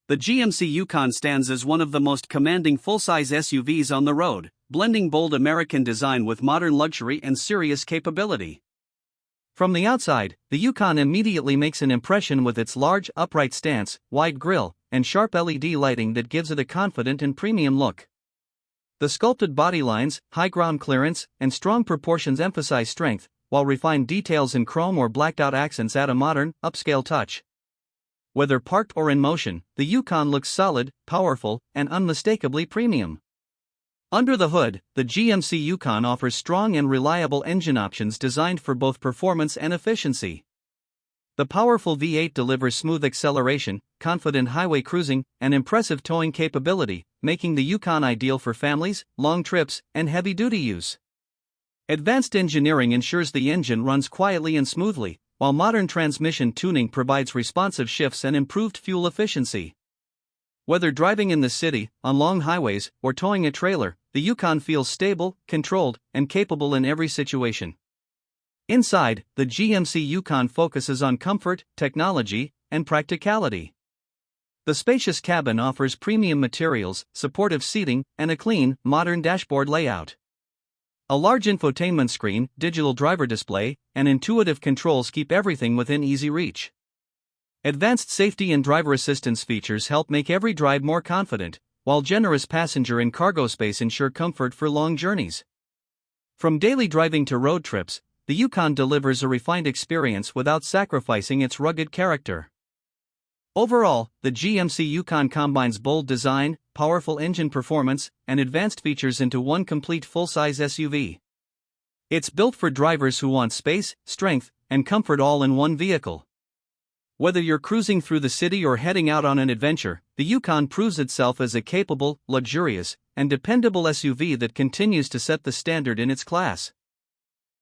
The GMC Yukon stands as one of the most commanding full-size SUVs on the road, blending bold American design with modern luxury and serious capability. From the outside, the Yukon immediately makes an impression with its large, upright stance, wide grille, and sharp LED lighting that gives it a confident and premium look. The sculpted body lines, high ground clearance, and strong proportions emphasize strength, while refined details in chrome or blacked-out accents add a modern, upscale touch. Whether parked or in motion, the Yukon looks solid, powerful, and unmistakably premium. Under the hood, the GMC Yukon offers strong and reliable engine options designed for both performance and efficiency. The powerful V8 delivers smooth acceleration, confident highway cruising, and impressive towing capability, making the Yukon ideal for families, long trips, and heavy-duty use. Advanced engineering ensures the engine runs quietly and smoothly, while modern transmission tuning provides responsive shifts and improved fuel efficiency. Whether driving in the city, on long highways, or towing a trailer, the Yukon feels stable, controlled, and capable in every situation. Inside, the GMC Yukon focuses on comfort, technology, and practicality. The spacious cabin offers premium materials, supportive seating, and a clean, modern dashboard layout. A large infotainment screen, digital driver display, and intuitive controls keep everything within easy reach. Advanced safety and driver assistance features help make every drive more confident, while generous passenger and cargo space ensure comfort for long journeys. From daily driving to road trips, the Yukon delivers a refined experience without sacrificing its rugged character. Overall, the GMC Yukon combines bold design, powerful engine performance, and advanced features into one complete full-size SUV. It's built for drivers who want space, strength, and comfort all in one vehicle. Whether you're cruising through the city or heading out on an adventure, the Yukon proves itself as a capable, luxurious, and dependable SUV that continues to set the standard in its class.